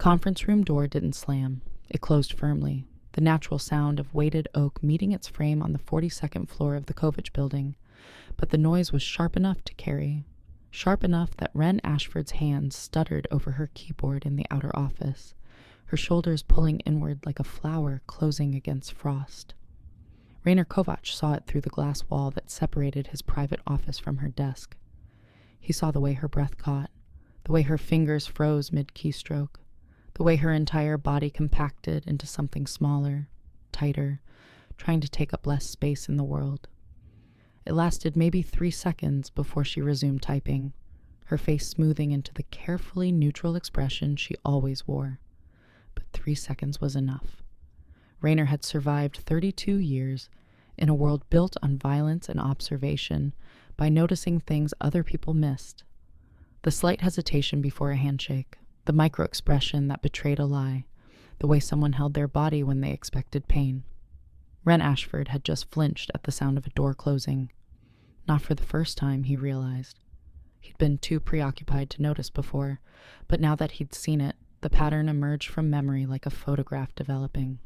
conference room door didn't slam. It closed firmly, the natural sound of weighted oak meeting its frame on the 42nd floor of the Kovač building, but the noise was sharp enough to carry, sharp enough that Wren Ashford's hands stuttered over her keyboard in the outer office, her shoulders pulling inward like a flower closing against frost. Rainer Kovač saw it through the glass wall that separated his private office from her desk. He saw the way her breath caught, the way her fingers froze mid-keystroke, the way her entire body compacted into something smaller, tighter, trying to take up less space in the world. It lasted maybe 3 seconds before she resumed typing, her face smoothing into the carefully neutral expression she always wore. But 3 seconds was enough. Rainer had survived 32 years in a world built on violence and observation by noticing things other people missed. The slight hesitation before a handshake, the micro-expression that betrayed a lie, the way someone held their body when they expected pain. Wren Ashford had just flinched at the sound of a door closing. Not for the first time, he realized. He'd been too preoccupied to notice before, but now that he'd seen it, the pattern emerged from memory like a photograph developing.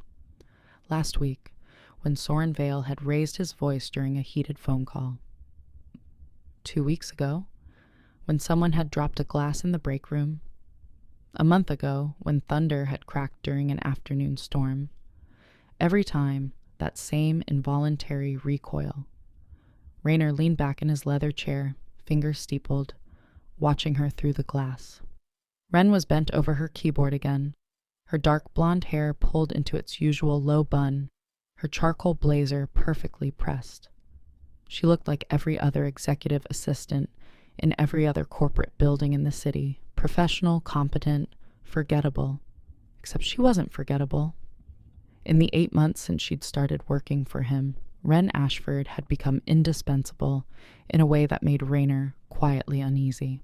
Last week, when Soren Vale had raised his voice during a heated phone call. 2 weeks ago, when someone had dropped a glass in the break room. A month ago, when thunder had cracked during an afternoon storm. Every time, that same involuntary recoil. Rainer leaned back in his leather chair, fingers steepled, watching her through the glass. Wren was bent over her keyboard again, her dark blonde hair pulled into its usual low bun, her charcoal blazer perfectly pressed. She looked like every other executive assistant in every other corporate building in the city, professional, competent, forgettable, except she wasn't forgettable. In the 8 months since she'd started working for him, Wren Ashford had become indispensable in a way that made Rainer quietly uneasy.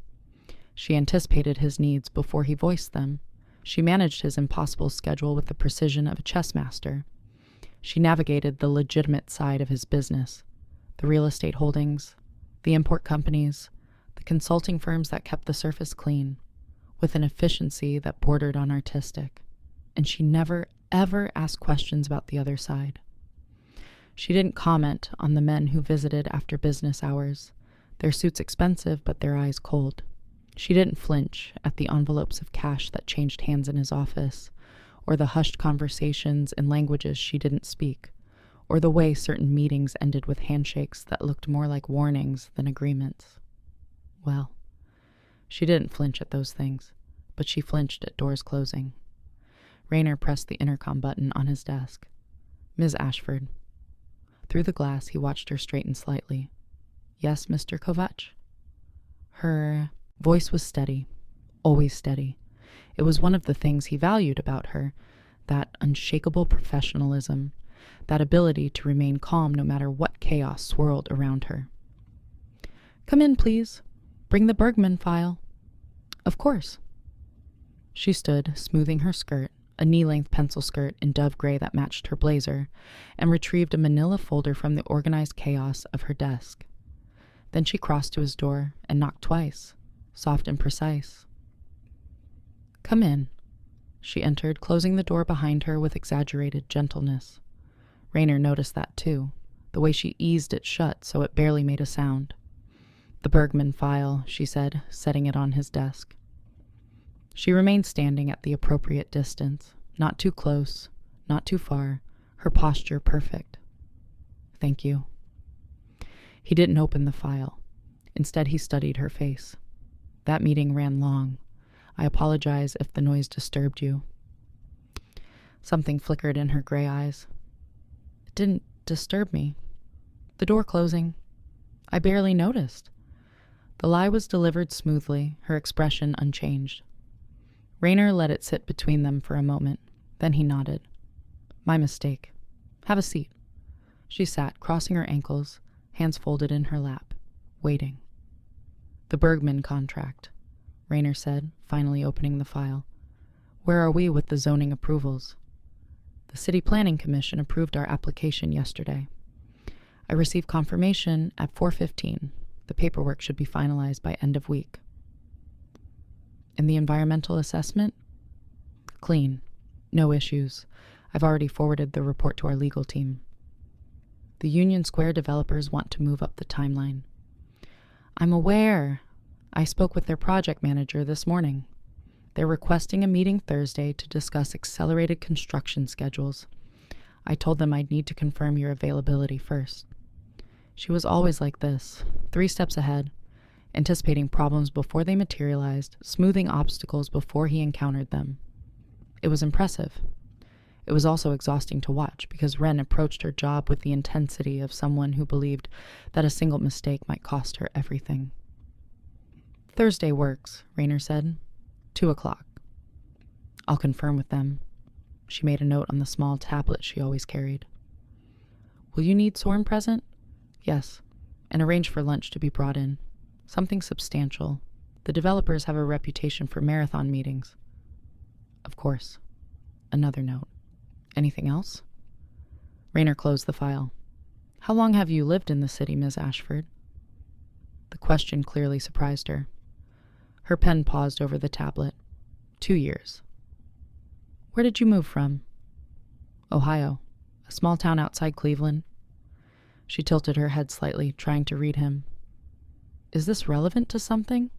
She anticipated his needs before he voiced them. She managed his impossible schedule with the precision of a chess master. She navigated the legitimate side of his business, the real estate holdings, the import companies, the consulting firms that kept the surface clean, with an efficiency that bordered on artistic. And she never, ever asked questions about the other side. She didn't comment on the men who visited after business hours, their suits expensive but their eyes cold. She didn't flinch at the envelopes of cash that changed hands in his office, or the hushed conversations in languages she didn't speak, or the way certain meetings ended with handshakes that looked more like warnings than agreements. Well, she didn't flinch at those things, but she flinched at doors closing. Rainer pressed the intercom button on his desk. Ms. Ashford. Through the glass, he watched her straighten slightly. Yes, Mr. Kovač? Her voice was steady, always steady. It was one of the things he valued about her, that unshakable professionalism, that ability to remain calm no matter what chaos swirled around her. Come in, please. Bring the Bergman file. Of course. She stood, smoothing her skirt, a knee-length pencil skirt in dove gray that matched her blazer, and retrieved a manila folder from the organized chaos of her desk. Then she crossed to his door and knocked twice, soft and precise. Come in. She entered, closing the door behind her with exaggerated gentleness. Rainer noticed that too, the way she eased it shut so it barely made a sound. The Bergman file, she said, setting it on his desk. She remained standing at the appropriate distance, not too close, not too far, her posture perfect. Thank you. He didn't open the file. Instead, he studied her face. That meeting ran long. I apologize if the noise disturbed you. Something flickered in her gray eyes. It didn't disturb me. The door closing. I barely noticed. The lie was delivered smoothly, her expression unchanged. Rainer let it sit between them for a moment. Then he nodded. My mistake. Have a seat. She sat, crossing her ankles, hands folded in her lap, waiting. The Bergman contract, Rainer said, finally opening the file. Where are we with the zoning approvals? The City Planning Commission approved our application yesterday. I received confirmation at 4:15. The paperwork should be finalized by end of week. And the environmental assessment? Clean. No issues. I've already forwarded the report to our legal team. The Union Square developers want to move up the timeline. I'm aware. I spoke with their project manager this morning. They're requesting a meeting Thursday to discuss accelerated construction schedules. I told them I'd need to confirm your availability first. She was always like this, 3 steps ahead, anticipating problems before they materialized, smoothing obstacles before he encountered them. It was impressive. It was also exhausting to watch because Wren approached her job with the intensity of someone who believed that a single mistake might cost her everything. Thursday works, Rainer said. 2:00. I'll confirm with them. She made a note on the small tablet she always carried. Will you need Soren present? Yes, and arrange for lunch to be brought in. Something substantial. The developers have a reputation for marathon meetings. Of course. Another note. Anything else? Rainer closed the file. How long have you lived in the city, Ms. Ashford? The question clearly surprised her. Her pen paused over the tablet. 2 years. Where did you move from? Ohio, a small town outside Cleveland. She tilted her head slightly, trying to read him. Is this relevant to something?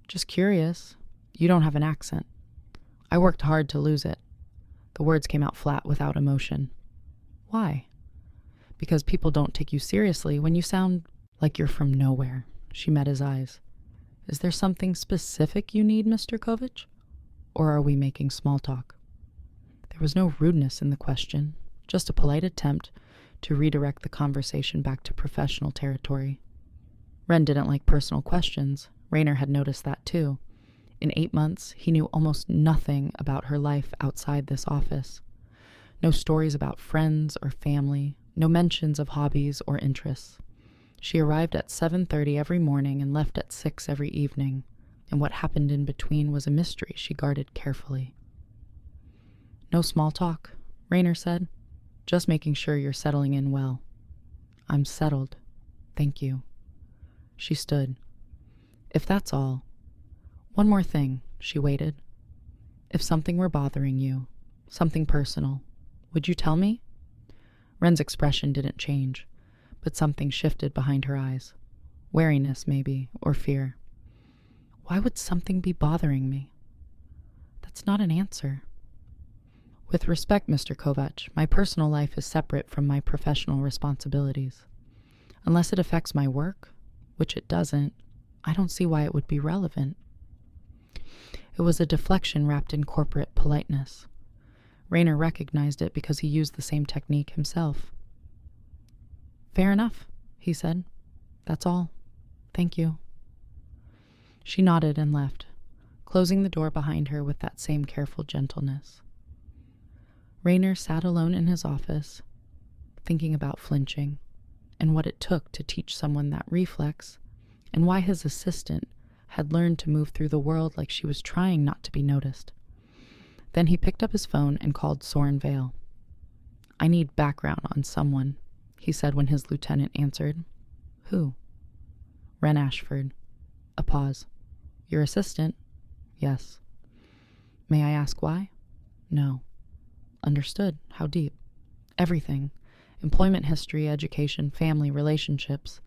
Just curious. You don't have an accent. I worked hard to lose it. The words came out flat without emotion. Why? Because people don't take you seriously when you sound like you're from nowhere. She met his eyes. Is there something specific you need, Mr. Kovač? Or are we making small talk? There was no rudeness in the question, just a polite attempt to redirect the conversation back to professional territory. Wren didn't like personal questions. Rainer had noticed that too. In 8 months, he knew almost nothing about her life outside this office. No stories about friends or family, no mentions of hobbies or interests. She arrived at 7:30 every morning and left at 6 every evening, and what happened in between was a mystery she guarded carefully. No small talk, Rainer said. Just making sure you're settling in well. I'm settled. Thank you. She stood. If that's all. One more thing, she waited. If something were bothering you, something personal, would you tell me? Wren's expression didn't change, but something shifted behind her eyes. Wariness, maybe, or fear. Why would something be bothering me? That's not an answer. With respect, Mr. Kovač, my personal life is separate from my professional responsibilities. Unless it affects my work, which it doesn't, I don't see why it would be relevant. It was a deflection wrapped in corporate politeness. Rainer recognized it because he used the same technique himself. Fair enough, he said. That's all. Thank you. She nodded and left, closing the door behind her with that same careful gentleness. Rainer sat alone in his office, thinking about flinching, and what it took to teach someone that reflex, and why his assistant had learned to move through the world like she was trying not to be noticed. Then he picked up his phone and called Soren Vale. I need background on someone, he said when his lieutenant answered. Who? Wren Ashford. A pause. Your assistant? Yes. May I ask why? No. Understood. How deep? Everything. Employment history, education, family, relationships.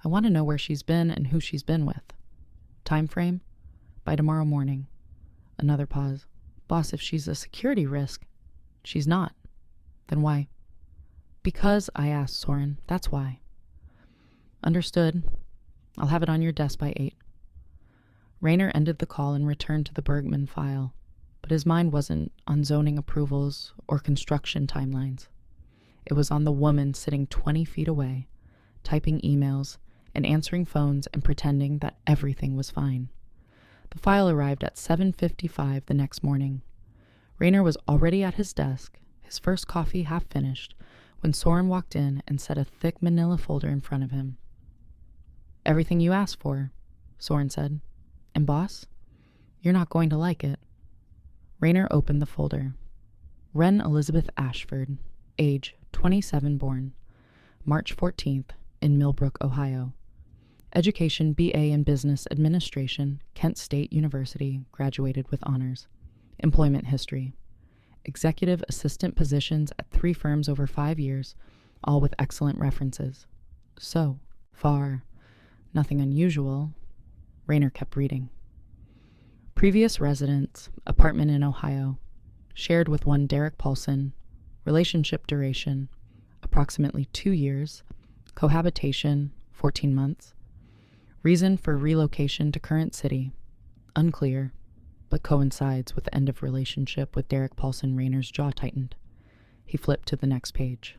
I want to know where she's been and who she's been with. Time frame? By tomorrow morning. Another pause. Boss, if she's a security risk. She's not. Then why? Because, I asked Soren. That's why. Understood. I'll have it on your desk by 8. Rainer ended the call and returned to the Bergman file, but his mind wasn't on zoning approvals or construction timelines. It was on the woman sitting 20 feet away, typing emails and answering phones and pretending that everything was fine. The file arrived at 7:55 the next morning. Rainer was already at his desk, his first coffee half finished, when Soren walked in and set a thick manila folder in front of him. Everything you asked for, Soren said. And boss, you're not going to like it. Rainer opened the folder. Wren Elizabeth Ashford, age 27 born, March 14th, in Millbrook, Ohio. Education BA in Business Administration, Kent State University, graduated with honors. Employment history. Executive assistant positions at 3 firms over 5 years, all with excellent references. So far, nothing unusual. Rainer kept reading. Previous residence, apartment in Ohio. Shared with one Derek Paulson. Relationship duration, approximately 2 years. Cohabitation, 14 months. Reason for relocation to current city, unclear, but coincides with the end of relationship with Derek Paulson. Rainer's jaw tightened. He flipped to the next page.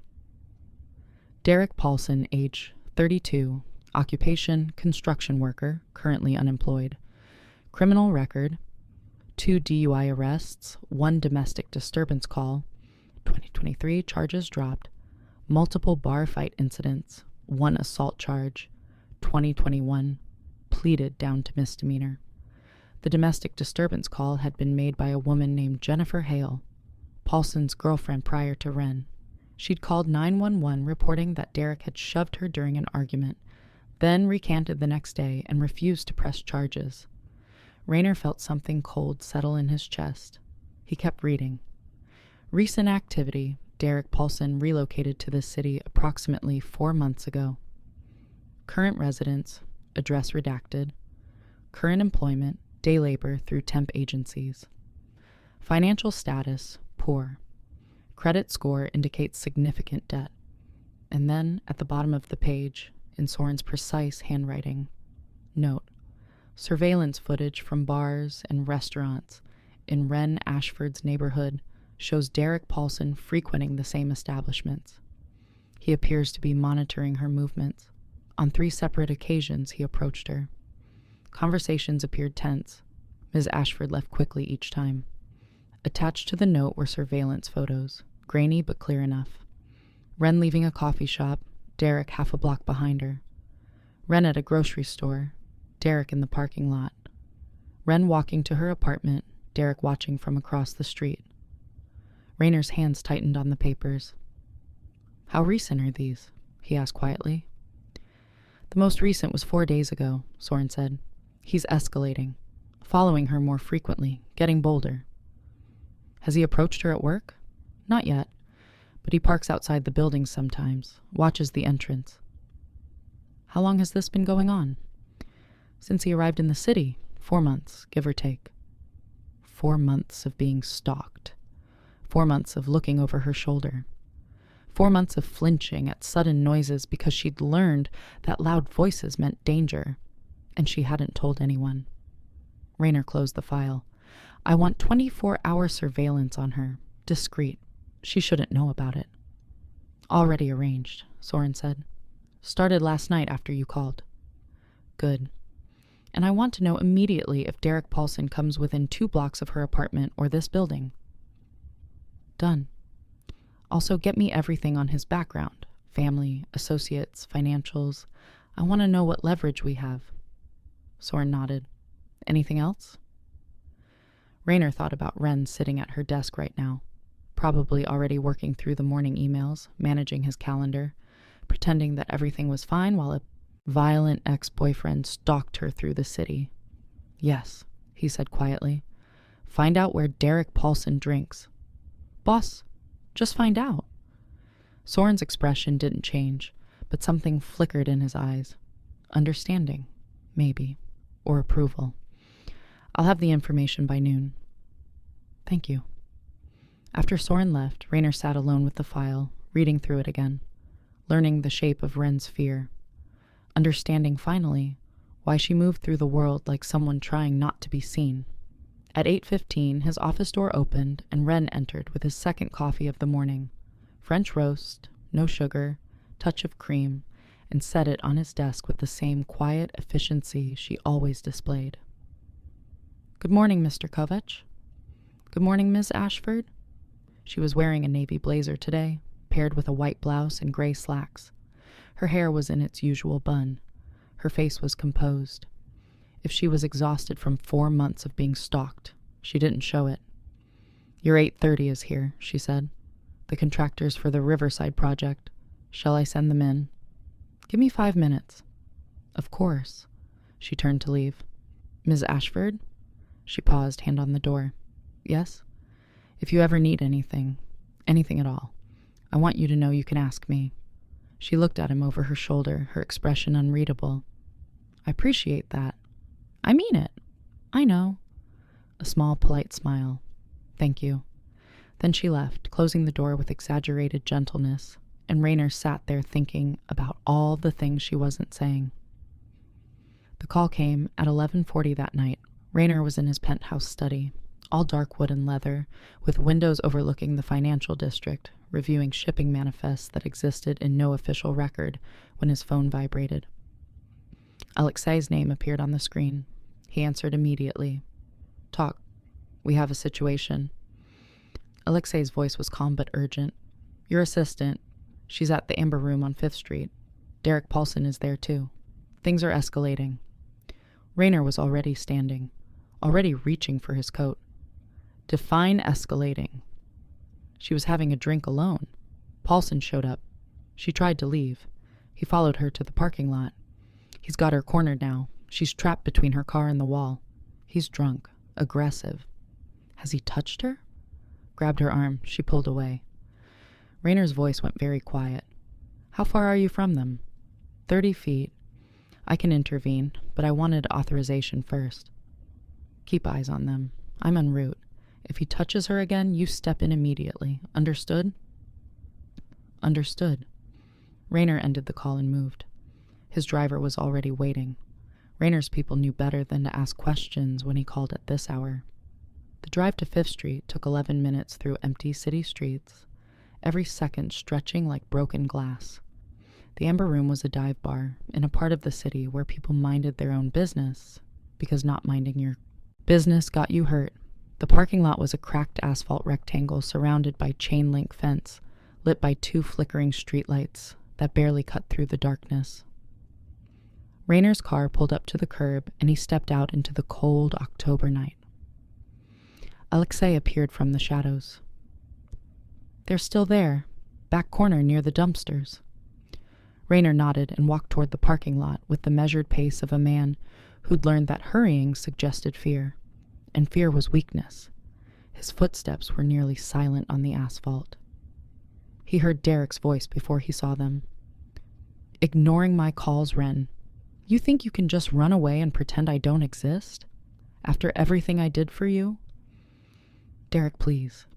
Derek Paulson, age 32, occupation, construction worker, currently unemployed. Criminal record, 2 DUI arrests, 1 domestic disturbance call, 2023 charges dropped, multiple bar fight incidents, 1 assault charge, 2021 pleaded down to misdemeanor. The domestic disturbance call had been made by a woman named Jennifer Hale, Paulson's girlfriend prior to Wren. She'd called 911 reporting that Derek had shoved her during an argument, then recanted the next day and refused to press charges. Rainer felt something cold settle in his chest. He kept reading. Recent activity. Derek Paulson relocated to this city approximately 4 months ago. Current residence, address redacted. Current employment, day labor through temp agencies. Financial status, poor. Credit score indicates significant debt. And then, at the bottom of the page, in Soren's precise handwriting, note, surveillance footage from bars and restaurants in Wren Ashford's neighborhood shows Derek Paulson frequenting the same establishments. He appears to be monitoring her movements. On 3 separate occasions, he approached her. Conversations appeared tense. Ms. Ashford left quickly each time. Attached to the note were surveillance photos, grainy but clear enough. Wren leaving a coffee shop, Derek half a block behind her. Wren at a grocery store, Derek in the parking lot. Wren walking to her apartment, Derek watching from across the street. Rainer's hands tightened on the papers. How recent are these? He asked quietly. The most recent was 4 days ago, Soren said. He's escalating, following her more frequently, getting bolder. Has he approached her at work? Not yet, but he parks outside the building sometimes, watches the entrance. How long has this been going on? Since he arrived in the city, 4 months, give or take. 4 months of being stalked. 4 months of looking over her shoulder. 4 months of flinching at sudden noises because she'd learned that loud voices meant danger, and she hadn't told anyone. Rainer closed the file. I want 24-hour surveillance on her, discreet. She shouldn't know about it. Already arranged, Soren said. Started last night after you called. Good. And I want to know immediately if Derek Paulson comes within 2 blocks of her apartment or this building. Done. Also, get me everything on his background, family, associates, financials. I want to know what leverage we have. Soren nodded. Anything else? Rainer thought about Wren sitting at her desk right now, probably already working through the morning emails, managing his calendar, pretending that everything was fine while a violent ex-boyfriend stalked her through the city. Yes, he said quietly. Find out where Derek Paulson drinks. Boss, just find out. Soren's expression didn't change, but something flickered in his eyes. Understanding, maybe, or approval. I'll have the information by noon. Thank you. After Soren left, Rainer sat alone with the file, reading through it again, learning the shape of Wren's fear, understanding finally why she moved through the world like someone trying not to be seen. At 8:15, his office door opened and Wren entered with his second coffee of the morning. French roast, no sugar, touch of cream, and set it on his desk with the same quiet efficiency she always displayed. Good morning, Mr. Kovač. Good morning, Miss Ashford. She was wearing a navy blazer today, paired with a white blouse and gray slacks. Her hair was in its usual bun. Her face was composed. If she was exhausted from 4 months of being stalked, she didn't show it. Your 8:30 is here, she said. The contractors for the Riverside project. Shall I send them in? Give me 5 minutes. Of course. She turned to leave. Ms. Ashford? She paused, hand on the door. Yes? If you ever need anything at all, I want you to know you can ask me. She looked at him over her shoulder, her expression unreadable. I appreciate that. I mean it. I know. A small, polite smile. Thank you. Then she left, closing the door with exaggerated gentleness, and Rainer sat there thinking about all the things she wasn't saying. The call came at 11:40 that night. Rainer was in his penthouse study, all dark wood and leather, with windows overlooking the financial district, reviewing shipping manifests that existed in no official record when his phone vibrated. Alexei's name appeared on the screen. He answered immediately. Talk. We have a situation. Alexei's voice was calm but urgent. Your assistant. She's at the Amber Room on 5th Street. Derek Paulson is there too. Things are escalating. Rainer was already standing, already reaching for his coat. Define escalating. She was having a drink alone. Paulson showed up. She tried to leave. He followed her to the parking lot. He's got her cornered now. She's trapped between her car and the wall. He's drunk, aggressive. Has he touched her? Grabbed her arm. She pulled away. Rainer's voice went very quiet. How far are you from them? 30 feet. I can intervene, but I wanted authorization first. Keep eyes on them. I'm en route. If he touches her again, you step in immediately. Understood? Understood. Rainer ended the call and moved. His driver was already waiting. Rainer's people knew better than to ask questions when he called at this hour. The drive to 5th Street took 11 minutes through empty city streets, every second stretching like broken glass. The Amber Room was a dive bar in a part of the city where people minded their own business, because not minding your business got you hurt. The parking lot was a cracked asphalt rectangle surrounded by chain-link fence, lit by 2 flickering streetlights that barely cut through the darkness. Rainer's car pulled up to the curb, and he stepped out into the cold October night. Alexei appeared from the shadows. They're still there, back corner near the dumpsters. Rainer nodded and walked toward the parking lot with the measured pace of a man who'd learned that hurrying suggested fear, and fear was weakness. His footsteps were nearly silent on the asphalt. He heard Derek's voice before he saw them. Ignoring my calls, Wren. You think you can just run away and pretend I don't exist? After everything I did for you? Derek, please.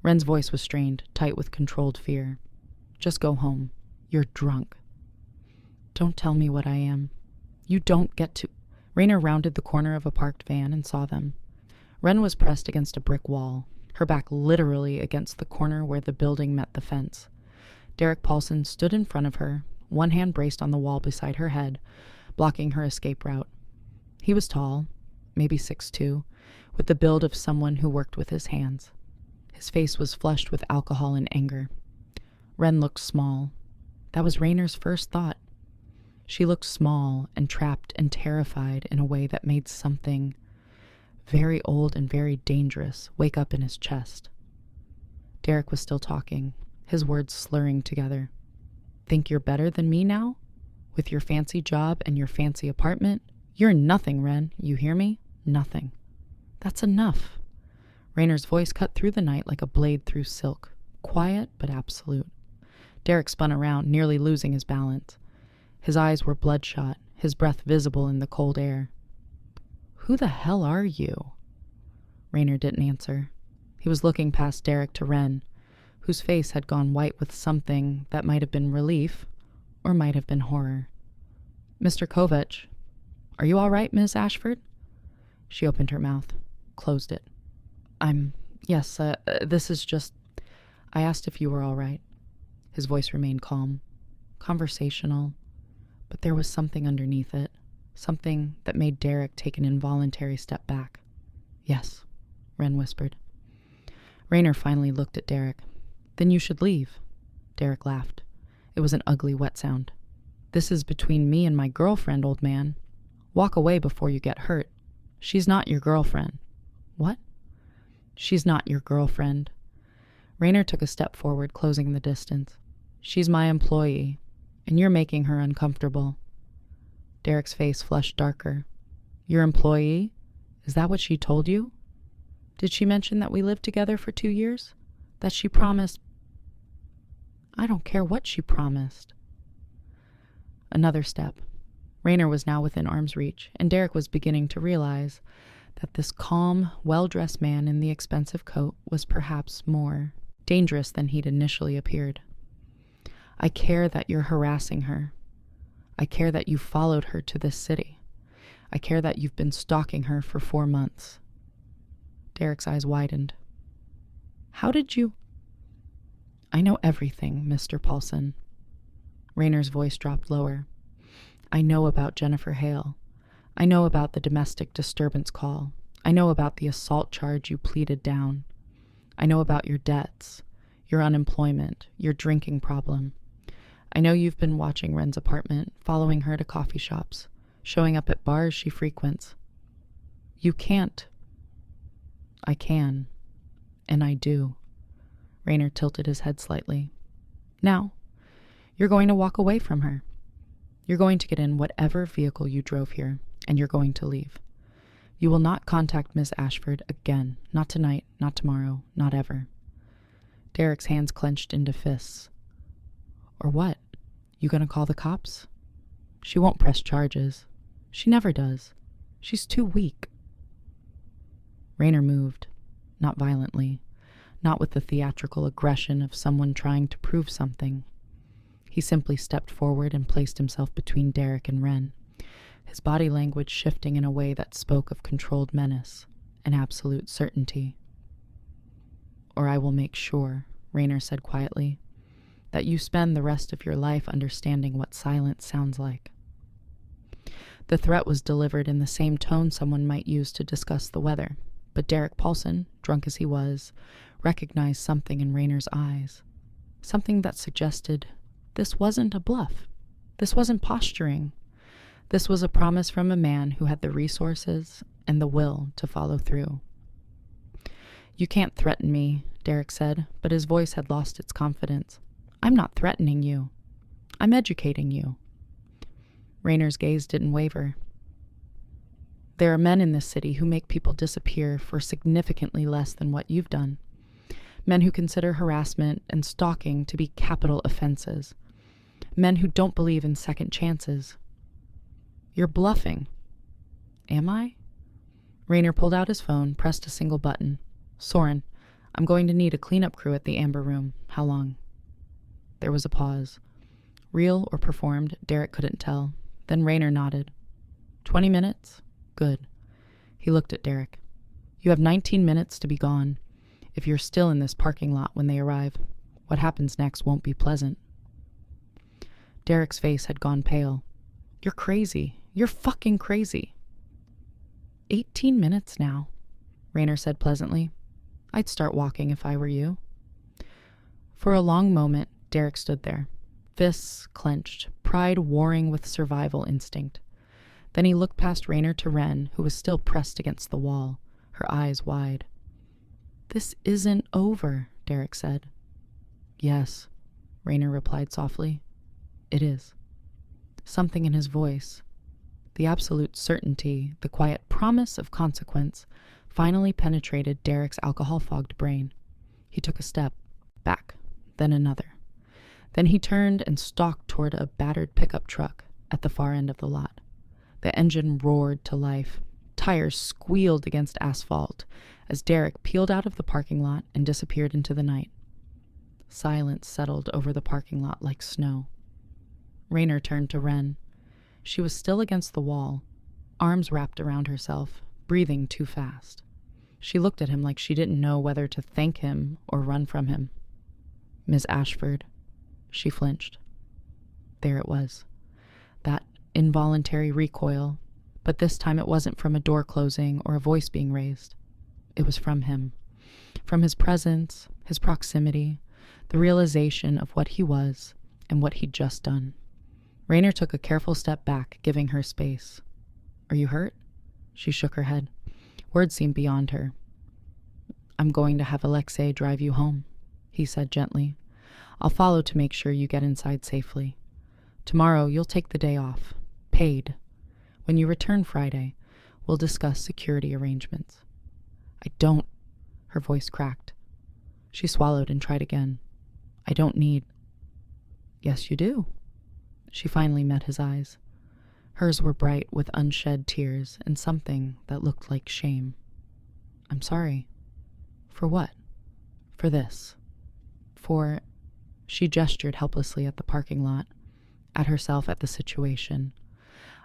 Wren's voice was strained, tight with controlled fear. Just go home. You're drunk. Don't tell me what I am. You don't get to... Rainer rounded the corner of a parked van and saw them. Wren was pressed against a brick wall, her back literally against the corner where the building met the fence. Derek Paulson stood in front of her, one hand braced on the wall beside her head, blocking her escape route. He was tall, maybe 6'2", with the build of someone who worked with his hands. His face was flushed with alcohol and anger. Wren looked small. That was Rainer's first thought. She looked small and trapped and terrified in a way that made something very old and very dangerous wake up in his chest. Derek was still talking, his words slurring together. Think you're better than me now? With your fancy job and your fancy apartment? You're nothing, Wren. You hear me? Nothing. That's enough. Rainer's voice cut through the night like a blade through silk, quiet but absolute. Derek spun around, nearly losing his balance. His eyes were bloodshot, his breath visible in the cold air. Who the hell are you? Rainer didn't answer. He was looking past Derek to Wren, whose face had gone white with something that might have been relief or might have been horror. Mr. Kovač. Are you all right, Miss Ashford? She opened her mouth, closed it. Yes, this is just... I asked if you were all right. His voice remained calm, conversational, but there was something underneath it, something that made Derek take an involuntary step back. Yes, Wren whispered. Rainer finally looked at Derek. Then you should leave. Derek laughed. It was an ugly, wet sound. This is between me and my girlfriend, old man. Walk away before you get hurt. She's not your girlfriend. What? She's not your girlfriend. Rainer took a step forward, closing the distance. She's my employee, and you're making her uncomfortable. Derek's face flushed darker. Your employee? Is that what she told you? Did she mention that we lived together for 2 years? That she promised? I don't care what she promised. Another step. Rainer was now within arm's reach, and Derek was beginning to realize that this calm, well-dressed man in the expensive coat was perhaps more dangerous than he'd initially appeared. I care that you're harassing her. I care that you followed her to this city. I care that you've been stalking her for 4 months. Derek's eyes widened. How did you? I know everything, Mr. Paulson. Rainer's voice dropped lower. I know about Jennifer Hale. I know about the domestic disturbance call. I know about the assault charge you pleaded down. I know about your debts, your unemployment, your drinking problem. I know you've been watching Wren's apartment, following her to coffee shops, showing up at bars she frequents. You can't. I can. And I do. Rainer tilted his head slightly. Now, you're going to walk away from her. You're going to get in whatever vehicle you drove here, and you're going to leave. You will not contact Miss Ashford again. Not tonight, not tomorrow, not ever. Derek's hands clenched into fists. Or what? You gonna call the cops? She won't press charges. She never does. She's too weak. Rainer moved, not violently, not with the theatrical aggression of someone trying to prove something. He simply stepped forward and placed himself between Derek and Wren, his body language shifting in a way that spoke of controlled menace and absolute certainty. Or I will make sure, Rainer said quietly, that you spend the rest of your life understanding what silence sounds like. The threat was delivered in the same tone someone might use to discuss the weather, but Derek Paulson, drunk as he was, recognized something in Rainer's eyes, something that suggested this wasn't a bluff. This wasn't posturing. This was a promise from a man who had the resources and the will to follow through. You can't threaten me, Derek said, but his voice had lost its confidence. I'm not threatening you. I'm educating you. Rainer's gaze didn't waver. There are men in this city who make people disappear for significantly less than what you've done. Men who consider harassment and stalking to be capital offenses. Men who don't believe in second chances. You're bluffing. Am I? Rainer pulled out his phone, pressed a single button. Soren, I'm going to need a cleanup crew at the Amber Room. How long? There was a pause. Real or performed, Derek couldn't tell. Then Rainer nodded. 20 minutes? Good. He looked at Derek. You have 19 minutes to be gone. If you're still in this parking lot when they arrive, what happens next won't be pleasant. Derek's face had gone pale. You're crazy. You're fucking crazy. 18 minutes now, Rainer said pleasantly. I'd start walking if I were you. For a long moment, Derek stood there, fists clenched, pride warring with survival instinct. Then he looked past Rainer to Wren, who was still pressed against the wall, her eyes wide. This isn't over, Derek said. Yes, Rainer replied softly. It is. Something in his voice, the absolute certainty, the quiet promise of consequence, finally penetrated Derek's alcohol-fogged brain. He took a step, back, then another. Then he turned and stalked toward a battered pickup truck at the far end of the lot. The engine roared to life. Tires squealed against asphalt as Derek peeled out of the parking lot and disappeared into the night. Silence settled over the parking lot like snow. Rainer turned to Wren. She was still against the wall, arms wrapped around herself, breathing too fast. She looked at him like she didn't know whether to thank him or run from him. Miss Ashford. She flinched. There it was. That involuntary recoil, but this time it wasn't from a door closing or a voice being raised. It was from him. From his presence, his proximity, the realization of what he was and what he'd just done. Rainer took a careful step back, giving her space. Are you hurt? She shook her head. Words seemed beyond her. I'm going to have Alexei drive you home, he said gently. I'll follow to make sure you get inside safely. Tomorrow you'll take the day off, paid. When you return Friday, we'll discuss security arrangements. I don't, Her voice cracked. She swallowed and tried again. I don't need... Yes, you do. She finally met his eyes. Hers were bright with unshed tears and something that looked like shame. I'm sorry. For what? For this. For... She gestured helplessly at the parking lot, at herself, at the situation.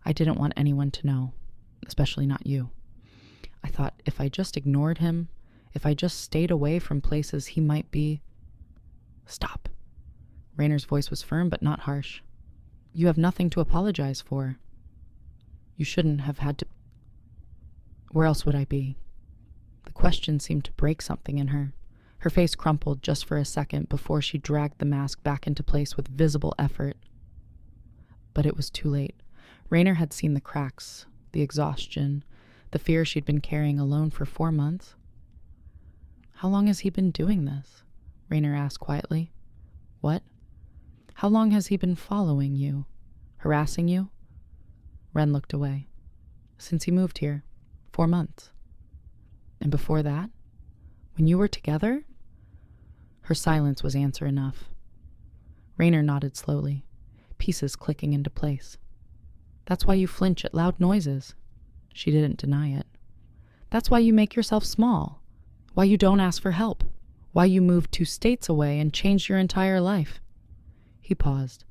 I didn't want anyone to know, especially not you. I thought if I just ignored him, if I just stayed away from places he might be... Stop. Rainer's voice was firm but not harsh. You have nothing to apologize for. You shouldn't have had to... Where else would I be? The question seemed to break something in her. Her face crumpled just for a second before she dragged the mask back into place with visible effort. But it was too late. Rainer had seen the cracks, the exhaustion, the fear she'd been carrying alone for 4 months. How long has he been doing this? Rainer asked quietly. What? How long has he been following you? Harassing you? Wren looked away. Since he moved here. 4 months. And before that? When you were together? Her silence was answer enough. Rainer nodded slowly, pieces clicking into place. That's why you flinch at loud noises. She didn't deny it. That's why you make yourself small. Why you don't ask for help. Why you moved 2 states away and changed your entire life. He paused.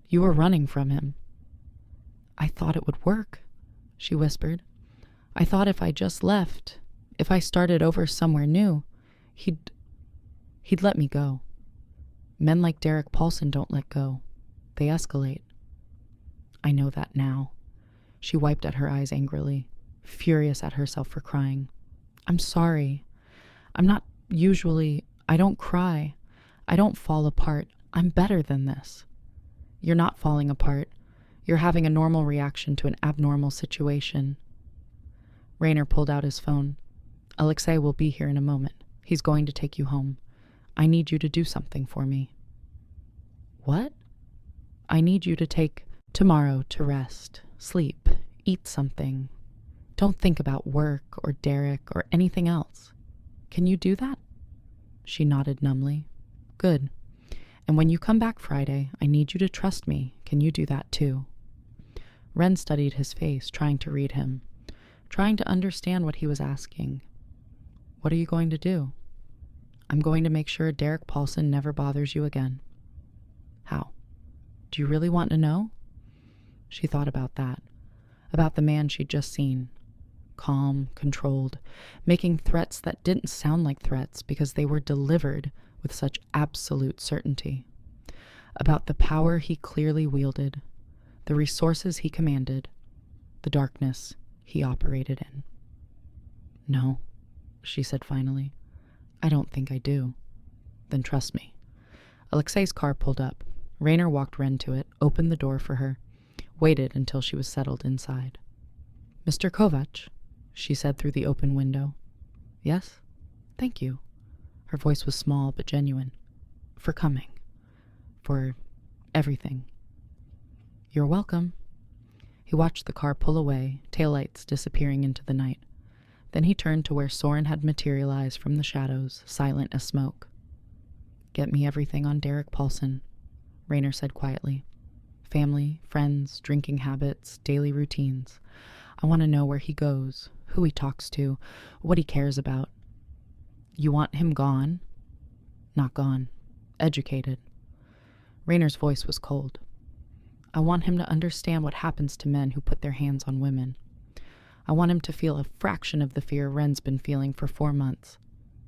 You were running from him. I thought it would work, she whispered. I thought if I just left, if I started over somewhere new, he'd let me go. Men like Derek Paulson don't let go. They escalate. I know that now. She wiped at her eyes angrily, furious at herself for crying. I'm sorry. I'm not usually... I don't cry. I don't fall apart. I'm better than this. You're not falling apart. You're having a normal reaction to an abnormal situation. Rainer pulled out his phone. Alexei will be here in a moment. He's going to take you home. I need you to do something for me. What? I need you to take tomorrow to rest, sleep, eat something. Don't think about work or Derek or anything else. Can you do that? She nodded numbly. Good. And when you come back Friday, I need you to trust me. Can you do that too? Wren studied his face, trying to read him, trying to understand what he was asking. What are you going to do? I'm going to make sure Derek Paulson never bothers you again. How? Do you really want to know? She thought about that, about the man she'd just seen. Calm, controlled, making threats that didn't sound like threats because they were delivered with such absolute certainty. About the power he clearly wielded, the resources he commanded, the darkness he operated in. No, she said finally. I don't think I do. Then trust me. Alexei's car pulled up. Rainer walked Wren to it, opened the door for her, waited until she was settled inside. Mr. Kovač, she said through the open window. Yes? Thank you. Her voice was small but genuine. For coming. For everything. You're welcome. He watched the car pull away, taillights disappearing into the night. Then he turned to where Soren had materialized from the shadows, silent as smoke. Get me everything on Derek Paulson, Rainer said quietly. Family, friends, drinking habits, daily routines. I want to know where he goes, who he talks to, what he cares about. You want him gone? Not gone. Educated. Rainer's voice was cold. I want him to understand what happens to men who put their hands on women. I want him to feel a fraction of the fear Wren's been feeling for 4 months.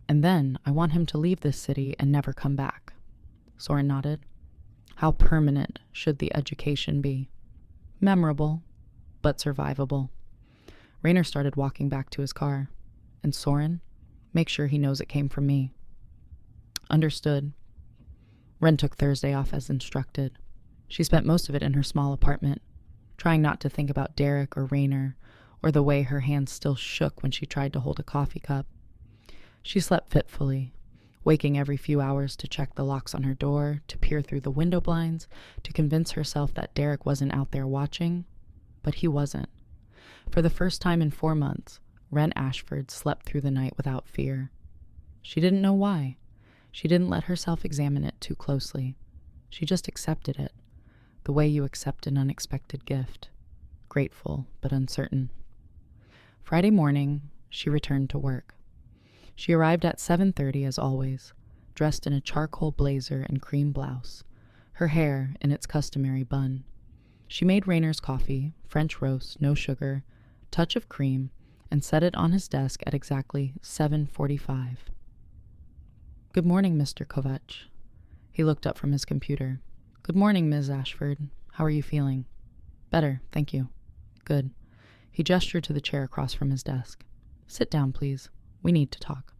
And then I want him to leave this city and never come back. Soren nodded. How permanent should the education be? Memorable, but survivable. Rainer started walking back to his car. And Soren, make sure he knows it came from me. Understood. Wren took Thursday off as instructed. She spent most of it in her small apartment, trying not to think about Derek or Rainer, or the way her hands still shook when she tried to hold a coffee cup. She slept fitfully, waking every few hours to check the locks on her door, to peer through the window blinds, to convince herself that Derek wasn't out there watching. But he wasn't. For the first time in 4 months, Wren Ashford slept through the night without fear. She didn't know why. She didn't let herself examine it too closely. She just accepted it, the way you accept an unexpected gift, grateful but uncertain. Friday morning, she returned to work. She arrived at 7:30 as always, dressed in a charcoal blazer and cream blouse, her hair in its customary bun. She made Rainer's coffee, French roast, no sugar, touch of cream, and set it on his desk at exactly 7:45. "Good morning, Mr. Kovač." He looked up from his computer. "Good morning, Ms. Ashford. How are you feeling?" "Better, thank you." "Good." He gestured to the chair across from his desk. "Sit down, please. We need to talk."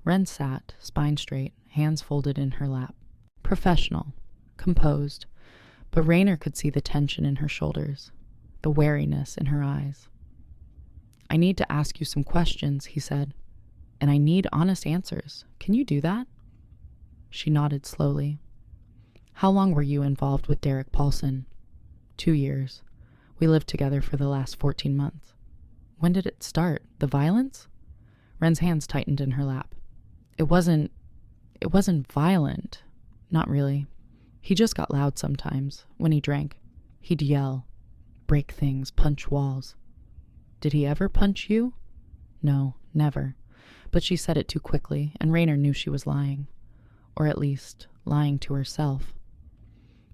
Wren sat, spine straight, hands folded in her lap. Professional, composed, but Rainer could see the tension in her shoulders, the wariness in her eyes. "I need to ask you some questions," he said, "and I need honest answers. Can you do that?" She nodded slowly. "How long were you involved with Derek Paulson?" 2 years. We lived together for the last 14 months. "When did it start? The violence?" Wren's hands tightened in her lap. It wasn't violent. Not really. He just got loud sometimes. When he drank, he'd yell, break things, punch walls. "Did he ever punch you?" "No, never." But she said it too quickly, and Rainer knew she was lying. Or at least, lying to herself.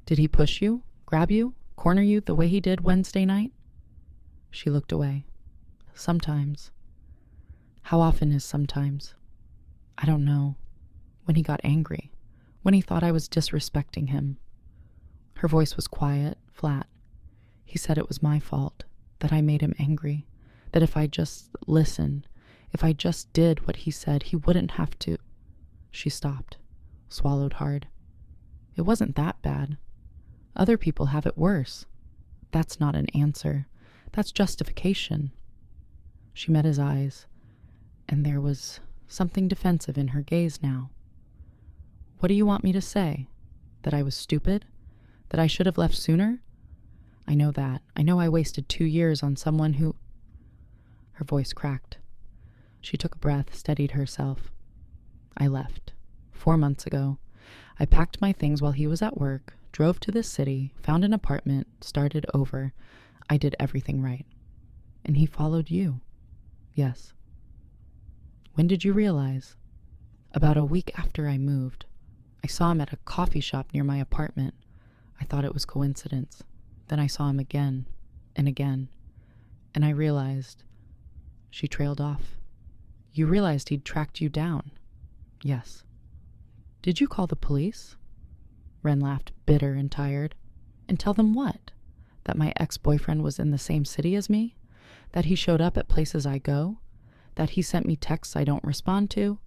"Did he push you, grab you, corner you the way he did Wednesday night?" She looked away. "Sometimes." "How often is sometimes?" "I don't know. When he got angry. When he thought I was disrespecting him." Her voice was quiet, flat. "He said it was my fault, that I made him angry, that if I just listened, if I just did what he said, he wouldn't have to." She stopped, swallowed hard. "It wasn't that bad. Other people have it worse. That's not an answer. That's justification." She met his eyes, and there was something defensive in her gaze now. "What do you want me to say? That I was stupid? That I should have left sooner? I know that. I know I wasted 2 years on someone who—" Her voice cracked. She took a breath, steadied herself. "I left. 4 months ago. I packed my things while he was at work, drove to this city, found an apartment, started over. I did everything right. And he followed you." "Yes." "When did you realize?" "About a week after I moved. I saw him at a coffee shop near my apartment. I thought it was coincidence. Then I saw him again and again. And I realized—" She trailed off. "You realized he'd tracked you down?" "Yes." "Did you call the police?" Wren laughed, bitter and tired. "And tell them what? That my ex-boyfriend was in the same city as me? That he showed up at places I go? That he sent me texts I don't respond to?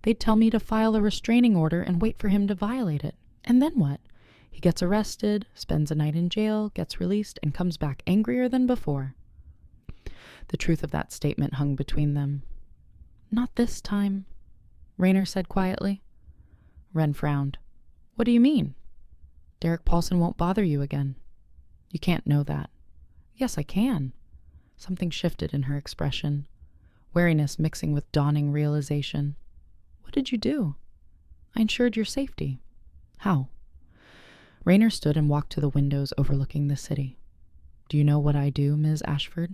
They'd tell me to file a restraining order and wait for him to violate it. And then what? He gets arrested, spends a night in jail, gets released, and comes back angrier than before." The truth of that statement hung between them. "Not this time," Rainer said quietly. Wren frowned. "What do you mean?" "Derek Paulson won't bother you again." "You can't know that." "Yes, I can." Something shifted in her expression, wariness mixing with dawning realization. "What did you do?" "I ensured your safety." "How?" Rainer stood and walked to the windows overlooking the city. "Do you know what I do, Ms. Ashford?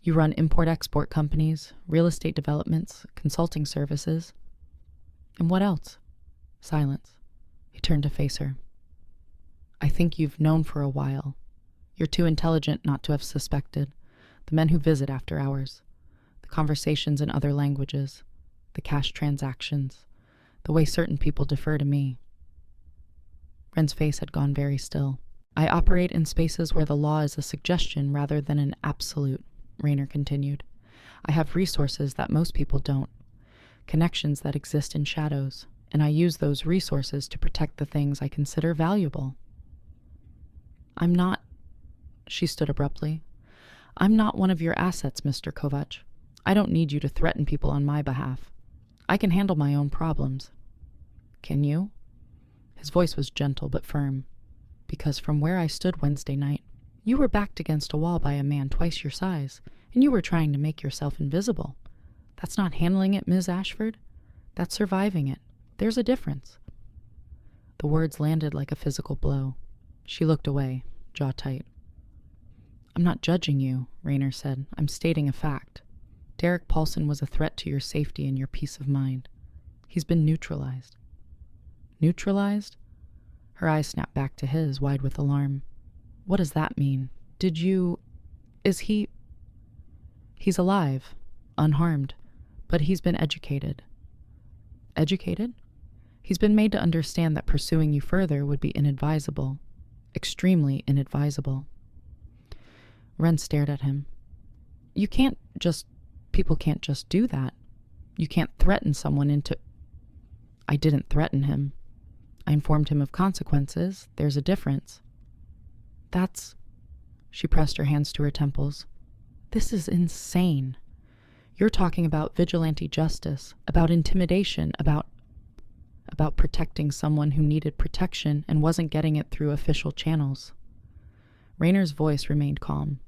You run import-export companies, real estate developments, consulting services. And what else?" Silence. He turned to face her. "I think you've known for a while. You're too intelligent not to have suspected. The men who visit after hours. The conversations in other languages. The cash transactions. The way certain people defer to me." Wren's face had gone very still. "I operate in spaces where the law is a suggestion rather than an absolute," Rainer continued. "I have resources that most people don't. Connections that exist in shadows, and I use those resources to protect the things I consider valuable." "I'm not—" She stood abruptly. "I'm not one of your assets, Mr. Kovač. I don't need you to threaten people on my behalf. I can handle my own problems." "Can you?" His voice was gentle but firm. "Because from where I stood Wednesday night, you were backed against a wall by a man twice your size, and you were trying to make yourself invisible. That's not handling it, Ms. Ashford. That's surviving it. There's a difference. The words landed like a physical blow. She looked away, jaw tight. I'm not judging you, Rainer said. I'm stating a fact. Derek Paulson was a threat to your safety and your peace of mind. He's been neutralized. Neutralized? Her eyes snapped back to his, wide with alarm. What does that mean? Is he... He's alive, unharmed, but he's been educated. Educated? He's been made to understand that pursuing you further would be inadvisable. Extremely inadvisable. Wren stared at him. People can't just do that. You can't threaten someone into... I didn't threaten him. I informed him of consequences. There's a difference. She pressed her hands to her temples. This is insane. You're talking about vigilante justice, about intimidation, about protecting someone who needed protection and wasn't getting it through official channels. Rainer's voice remained calm.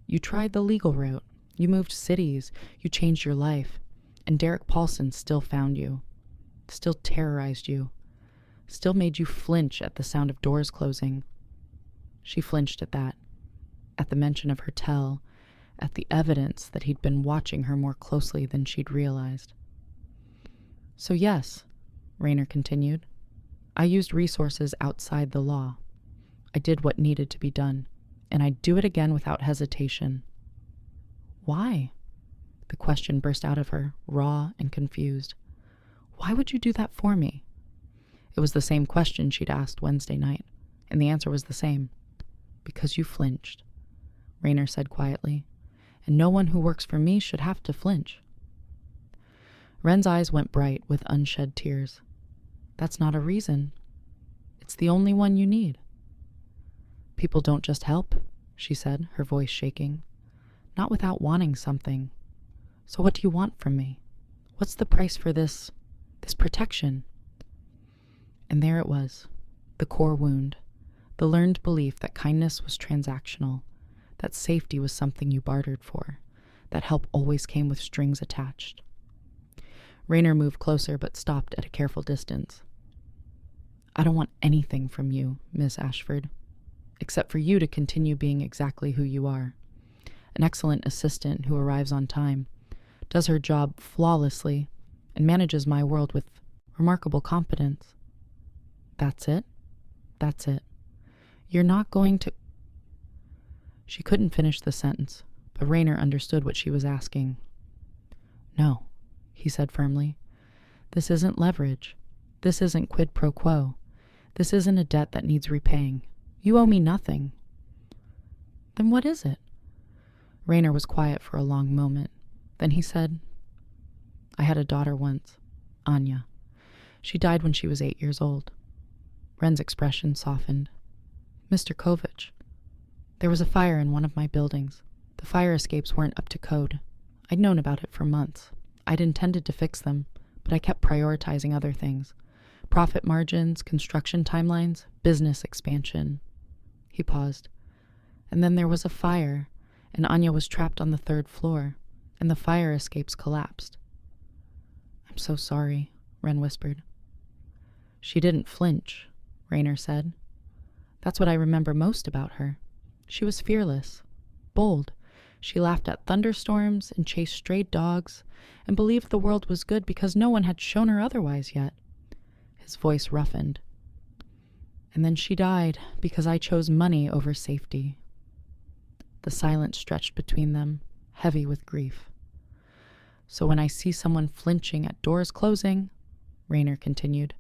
You tried the legal route. You moved cities. You changed your life. And Derek Paulson still found you. Still terrorized you. Still made you flinch at the sound of doors closing. She flinched at that. At the mention of her tell. At the evidence that he'd been watching her more closely than she'd realized. So yes, Rainer continued, I used resources outside the law. I did what needed to be done, and I'd do it again without hesitation. Why? The question burst out of her, raw and confused. Why would you do that for me? It was the same question she'd asked Wednesday night, and the answer was the same. Because you flinched, Rainer said quietly, and no one who works for me should have to flinch. Wren's eyes went bright with unshed tears. That's not a reason. It's the only one you need. People don't just help, she said, her voice shaking. Not without wanting something. So what do you want from me? What's the price for this protection? And there it was, the core wound, the learned belief that kindness was transactional, that safety was something you bartered for, that help always came with strings attached. Rainer moved closer but stopped at a careful distance. I don't want anything from you, Miss Ashford, except for you to continue being exactly who you are. An excellent assistant who arrives on time, does her job flawlessly, and manages my world with remarkable competence. That's it? That's it. You're not going to... She couldn't finish the sentence, but Rainer understood what she was asking. No, he said firmly. This isn't leverage. This isn't quid pro quo. This isn't a debt that needs repaying. You owe me nothing. Then what is it? Rainer was quiet for a long moment. Then he said, I had a daughter once, Anya. She died when she was 8 years old. Wren's expression softened. Mr. Kovač, there was a fire in one of my buildings. The fire escapes weren't up to code. I'd known about it for months. I'd intended to fix them, but I kept prioritizing other things. Profit margins, construction timelines, business expansion. He paused. And then there was a fire, and Anya was trapped on the 3rd floor, and the fire escapes collapsed. I'm so sorry, Wren whispered. She didn't flinch, Rainer said. That's what I remember most about her. She was fearless, bold. She laughed at thunderstorms and chased stray dogs and believed the world was good because no one had shown her otherwise yet. His voice roughened. And then she died because I chose money over safety. The silence stretched between them, heavy with grief. So when I see someone flinching at doors closing, Rainer continued,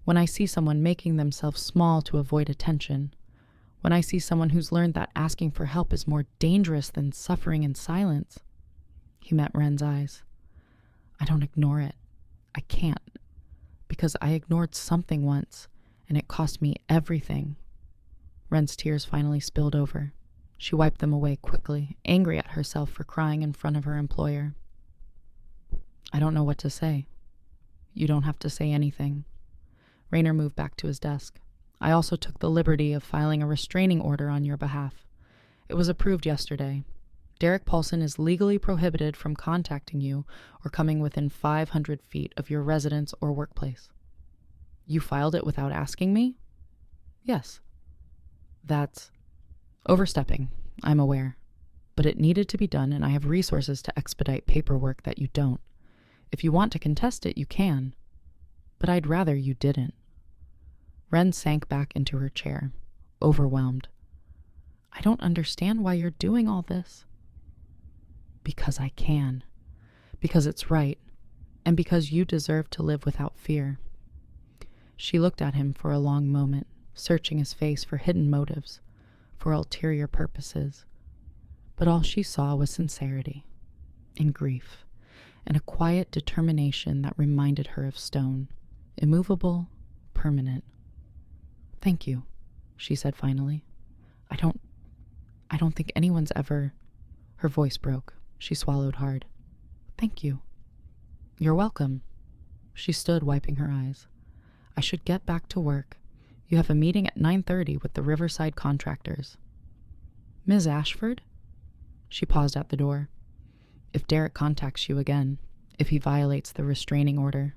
when I see someone making themselves small to avoid attention, when I see someone who's learned that asking for help is more dangerous than suffering in silence, he met Wren's eyes. I don't ignore it. I can't. Because I ignored something once, and it cost me everything. Wren's tears finally spilled over. She wiped them away quickly, angry at herself for crying in front of her employer. I don't know what to say. You don't have to say anything. Rainer moved back to his desk. I also took the liberty of filing a restraining order on your behalf. It was approved yesterday. Derek Paulson is legally prohibited from contacting you or coming within 500 feet of your residence or workplace. You filed it without asking me? Yes. That's overstepping, I'm aware. But it needed to be done, and I have resources to expedite paperwork that you don't. If you want to contest it, you can. But I'd rather you didn't. Wren sank back into her chair, overwhelmed. I don't understand why you're doing all this. Because I can. Because it's right. And because you deserve to live without fear. She looked at him for a long moment, searching his face for hidden motives, for ulterior purposes. But all she saw was sincerity, and grief, and a quiet determination that reminded her of stone, immovable, permanent. Thank you, she said finally. I don't think anyone's ever... Her voice broke. She swallowed hard. Thank you. You're welcome. She stood, wiping her eyes. I should get back to work. You have a meeting at 9:30 with the Riverside contractors. Ms. Ashford? She paused at the door. If Derek contacts you again, if he violates the restraining order,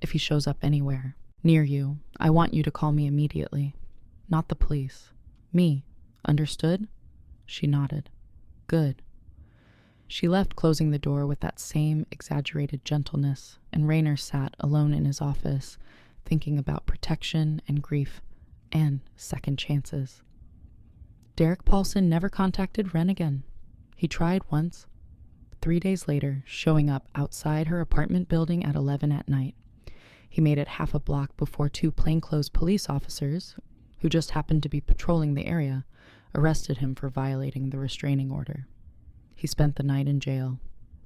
if he shows up anywhere, near you, I want you to call me immediately. Not the police. Me. Understood? She nodded. Good. She left, closing the door with that same exaggerated gentleness, and Rainer sat alone in his office, thinking about protection and grief and second chances. Derek Paulson never contacted Wren again. He tried once. 3 days later, showing up outside her apartment building at 11 at night. He made it half a block before 2 plainclothes police officers, who just happened to be patrolling the area, arrested him for violating the restraining order. He spent the night in jail.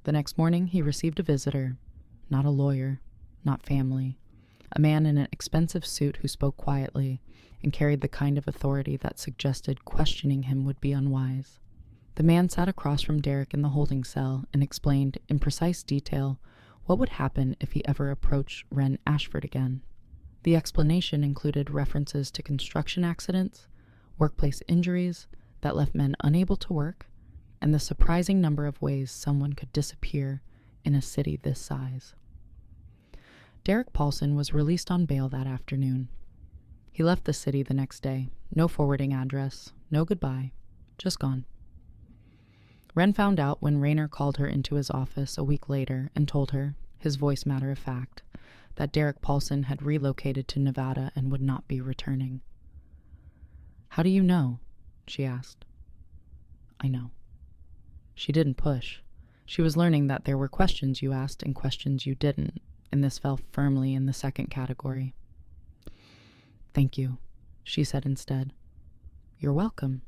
The next morning, he received a visitor, not a lawyer, not family, a man in an expensive suit who spoke quietly and carried the kind of authority that suggested questioning him would be unwise. The man sat across from Derek in the holding cell and explained in precise detail what would happen if he ever approached Wren Ashford again. The explanation included references to construction accidents, workplace injuries that left men unable to work, and the surprising number of ways someone could disappear in a city this size. Derek Paulson was released on bail that afternoon. He left the city the next day, no forwarding address, no goodbye, just gone. Wren found out when Rainer called her into his office a week later and told her, his voice matter of fact, that Derek Paulson had relocated to Nevada and would not be returning. How do you know? She asked. I know. She didn't push. She was learning that there were questions you asked and questions you didn't, and this fell firmly in the second category. Thank you, she said instead. You're welcome.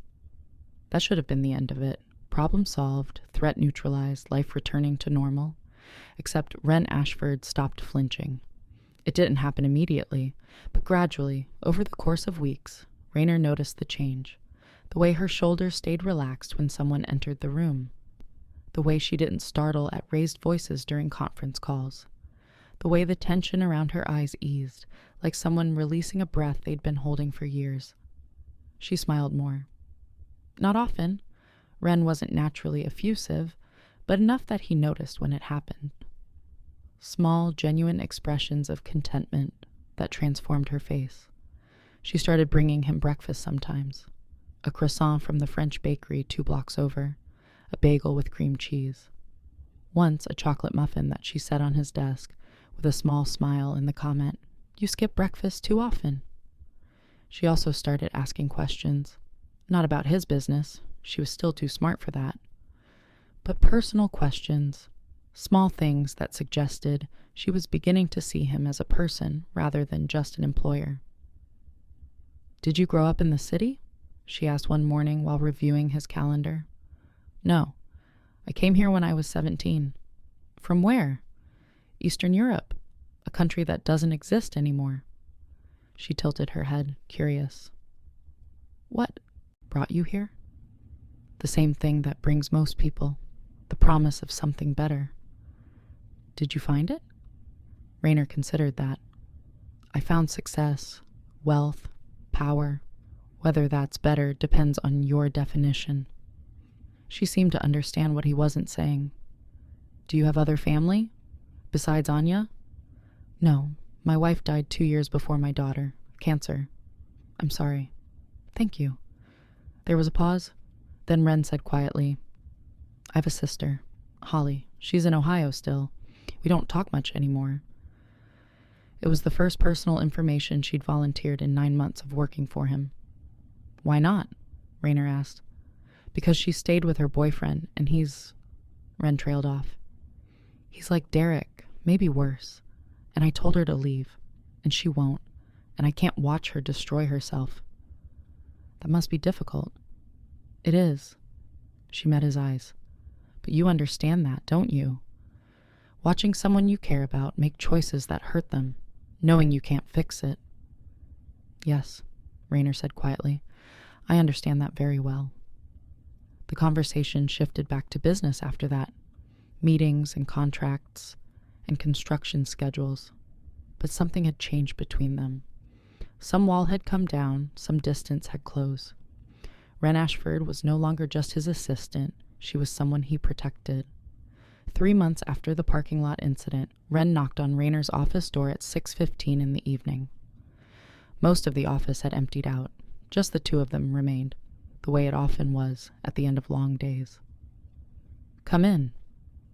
That should have been the end of it. Problem solved, threat neutralized, life returning to normal. Except Wren Ashford stopped flinching. It didn't happen immediately, but gradually, over the course of weeks, Rainer noticed the change. The way her shoulders stayed relaxed when someone entered the room. The way she didn't startle at raised voices during conference calls. The way the tension around her eyes eased, like someone releasing a breath they'd been holding for years. She smiled more. Not often. Wren wasn't naturally effusive, but enough that he noticed when it happened. Small, genuine expressions of contentment that transformed her face. She started bringing him breakfast sometimes. A croissant from the French bakery 2 blocks over, a bagel with cream cheese. Once a chocolate muffin that she set on his desk with a small smile and the comment, "You skip breakfast too often." She also started asking questions, not about his business, she was still too smart for that, but personal questions, small things that suggested she was beginning to see him as a person rather than just an employer. "Did you grow up in the city?" she asked one morning while reviewing his calendar. "No. I came here when I was 17. "From where?" "Eastern Europe, a country that doesn't exist anymore." She tilted her head, curious. "What brought you here?" "The same thing that brings most people, the promise of something better." "Did you find it?" Rainer considered that. "I found success, wealth, power. Whether that's better depends on your definition." She seemed to understand what he wasn't saying. Do you have other family? Besides Anya? No, my wife died 2 years before my daughter. Cancer. I'm sorry. Thank you. There was a pause. Then Wren said quietly, I have a sister, Holly. She's in Ohio still. We don't talk much anymore. It was the first personal information she'd volunteered in 9 months of working for him. Why not? Rainer asked. Because she stayed with her boyfriend, and Wren trailed off. He's like Derek, maybe worse. And I told her to leave, and she won't, and I can't watch her destroy herself. That must be difficult. It is. She met his eyes. But you understand that, don't you? Watching someone you care about make choices that hurt them, knowing you can't fix it. Yes, Rainer said quietly. I understand that very well. The conversation shifted back to business after that. Meetings and contracts and construction schedules. But something had changed between them. Some wall had come down, some distance had closed. Wren Ashford was no longer just his assistant, she was someone he protected. 3 months after the parking lot incident, Wren knocked on Rainer's office door at 6:15 in the evening. Most of the office had emptied out. Just the two of them remained, the way it often was at the end of long days. Come in.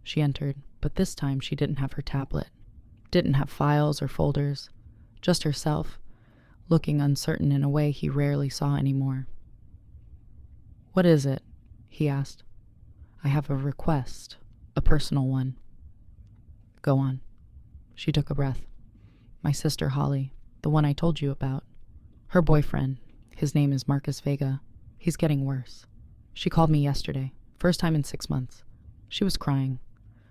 She entered, but this time she didn't have her tablet. Didn't have files or folders. Just herself, looking uncertain in a way he rarely saw anymore. What is it? He asked. I have a request, a personal one. Go on. She took a breath. My sister Holly, the one I told you about. Her boyfriend, his name is Marcus Vega. He's getting worse. She called me yesterday, first time in 6 months. She was crying.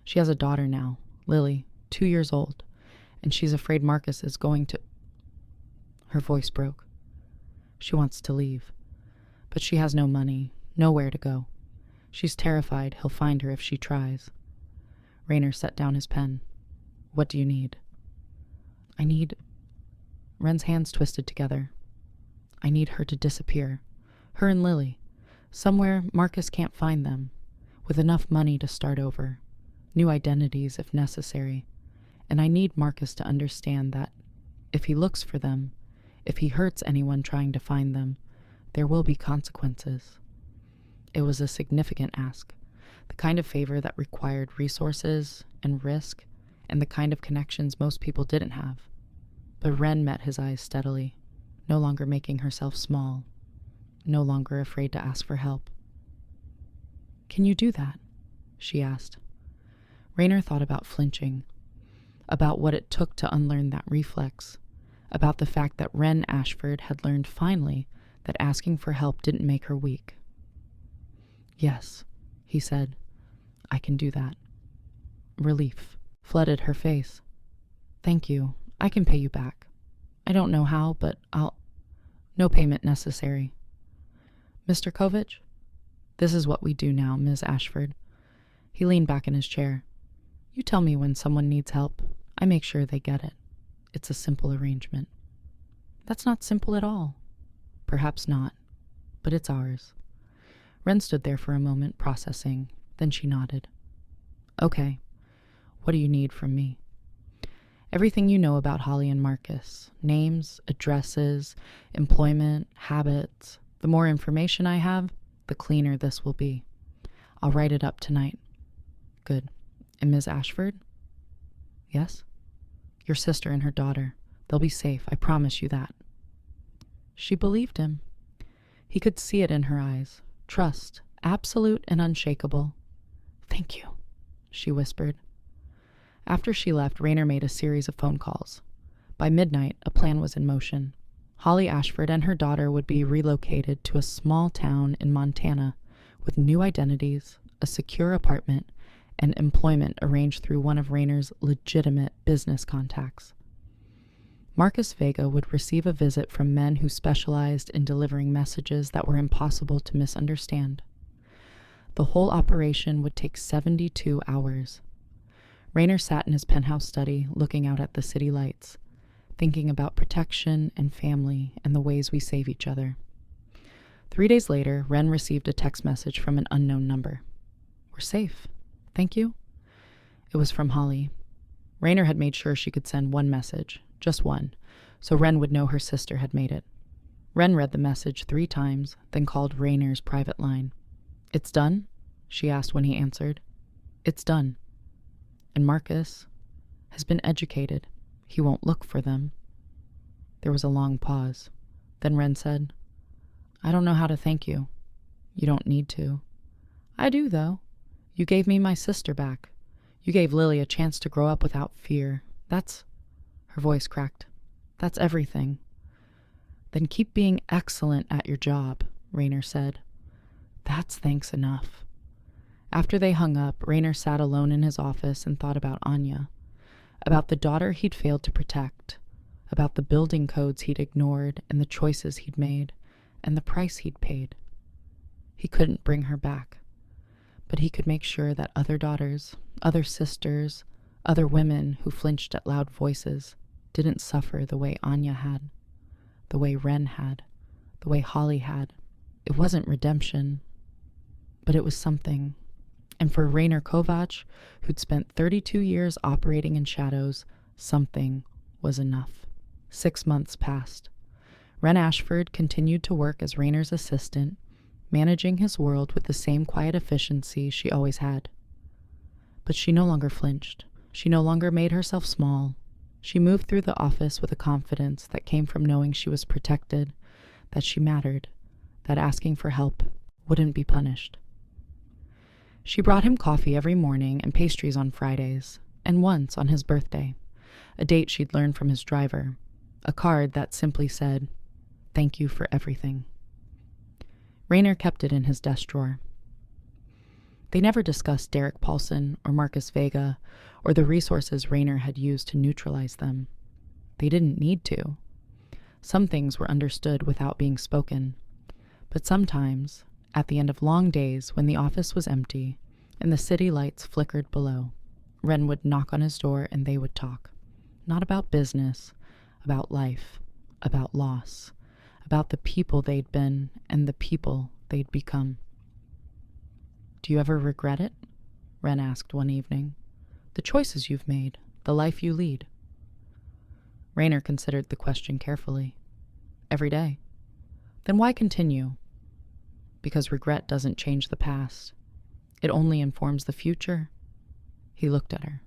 She has a daughter now, Lily, 2 years old, and she's afraid Marcus is going to... Her voice broke. She wants to leave, but she has no money, nowhere to go. She's terrified he'll find her if she tries. Rainer set down his pen. What do you need? I need... Wren's hands twisted together. I need her to disappear. Her and Lily. Somewhere Marcus can't find them. With enough money to start over. New identities if necessary. And I need Marcus to understand that if he looks for them, if he hurts anyone trying to find them, there will be consequences. It was a significant ask, the kind of favor that required resources and risk, and the kind of connections most people didn't have. But Wren met his eyes steadily, no longer making herself small, no longer afraid to ask for help. Can you do that? She asked. Rainer thought about flinching, about what it took to unlearn that reflex, about the fact that Wren Ashford had learned finally that asking for help didn't make her weak. Yes, he said, I can do that. Relief flooded her face. Thank you. I can pay you back. I don't know how, but no payment necessary. Mr. Kovač? This is what we do now, Ms. Ashford. He leaned back in his chair. You tell me when someone needs help. I make sure they get it. It's a simple arrangement. That's not simple at all. Perhaps not, but it's ours. Wren stood there for a moment, processing. Then she nodded. Okay. What do you need from me? Everything you know about Holly and Marcus. Names, addresses, employment, habits. The more information I have, the cleaner this will be. I'll write it up tonight. Good. And Ms. Ashford? Yes? Your sister and her daughter. They'll be safe, I promise you that. She believed him. He could see it in her eyes. Trust, absolute and unshakable. Thank you, she whispered. After she left, Rainer made a series of phone calls. By midnight, a plan was in motion. Holly Ashford and her daughter would be relocated to a small town in Montana with new identities, a secure apartment, and employment arranged through one of Rainer's legitimate business contacts. Marcus Vega would receive a visit from men who specialized in delivering messages that were impossible to misunderstand. The whole operation would take 72 hours. Rainer sat in his penthouse study, looking out at the city lights, thinking about protection and family and the ways we save each other. 3 days later, Wren received a text message from an unknown number. "We're safe. Thank you." It was from Holly. Rainer had made sure she could send one message, just one, so Wren would know her sister had made it. Wren read the message 3 times, then called Rainer's private line. "It's done?" she asked when he answered. "It's done. And Marcus has been educated. He won't look for them." There was a long pause. Then Wren said, "I don't know how to thank you." "You don't need to." "I do, though. You gave me my sister back. You gave Lily a chance to grow up without fear. That's—" her voice cracked. "That's everything." "Then keep being excellent at your job," Rainer said. "That's thanks enough." After they hung up, Rainer sat alone in his office and thought about Anya, about the daughter he'd failed to protect, about the building codes he'd ignored and the choices he'd made, and the price he'd paid. He couldn't bring her back, but he could make sure that other daughters, other sisters, other women who flinched at loud voices didn't suffer the way Anya had, the way Wren had, the way Holly had. It wasn't redemption, but it was something. And for Rainer Kovač, who'd spent 32 years operating in shadows, something was enough. 6 months passed. Wren Ashford continued to work as Rainer's assistant, managing his world with the same quiet efficiency she always had. But she no longer flinched. She no longer made herself small. She moved through the office with a confidence that came from knowing she was protected, that she mattered, that asking for help wouldn't be punished. She brought him coffee every morning and pastries on Fridays, and once on his birthday, a date she'd learned from his driver, a card that simply said, "Thank you for everything." Rainer kept it in his desk drawer. They never discussed Derek Paulson or Marcus Vega or the resources Rainer had used to neutralize them. They didn't need to. Some things were understood without being spoken, but sometimes, at the end of long days when the office was empty and the city lights flickered below, Wren would knock on his door and they would talk. Not about business, about life, about loss, about the people they'd been and the people they'd become. "Do you ever regret it?" Wren asked one evening. "The choices you've made, the life you lead?" Rainer considered the question carefully. "Every day." "Then why continue?" "Because regret doesn't change the past. It only informs the future." He looked at her.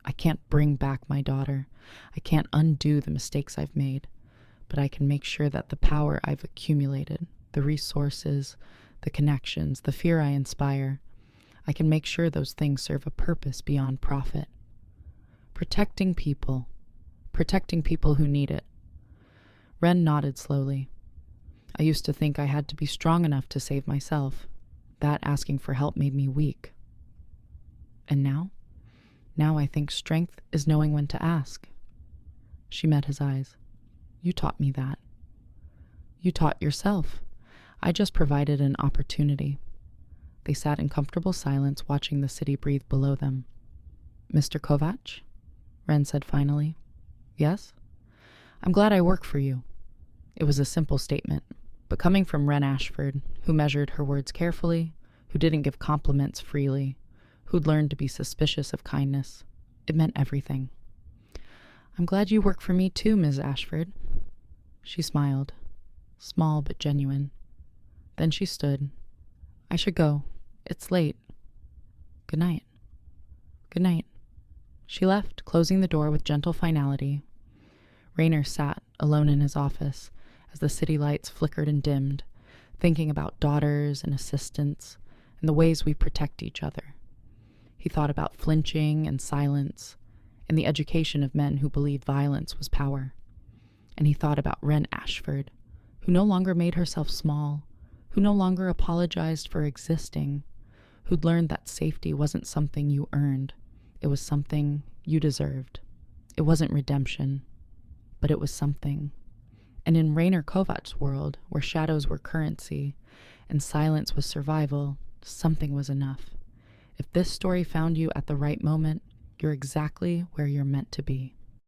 "I can't bring back my daughter. I can't undo the mistakes I've made, but I can make sure that the power I've accumulated, the resources, the connections, the fear I inspire, I can make sure those things serve a purpose beyond profit. Protecting people who need it." Wren nodded slowly. "I used to think I had to be strong enough to save myself. That asking for help made me weak. And now? Now I think strength is knowing when to ask." She met his eyes. "You taught me that." "You taught yourself. I just provided an opportunity." They sat in comfortable silence, watching the city breathe below them. "Mr. Kovač?" Wren said finally. "Yes?" "I'm glad I work for you." It was a simple statement, but coming from Wren Ashford, who measured her words carefully, who didn't give compliments freely, who'd learned to be suspicious of kindness, it meant everything. "I'm glad you work for me too, Ms. Ashford." She smiled, small but genuine. Then she stood. "I should go. It's late. Good night." "Good night." She left, closing the door with gentle finality. Rainer sat alone in his office as the city lights flickered and dimmed, thinking about daughters and assistants and the ways we protect each other. He thought about flinching and silence and the education of men who believed violence was power. And he thought about Wren Ashford, who no longer made herself small, who no longer apologized for existing, who'd learned that safety wasn't something you earned, it was something you deserved. It wasn't redemption, but it was something. And in Rainer Kovač's world, where shadows were currency and silence was survival, something was enough. If this story found you at the right moment, you're exactly where you're meant to be.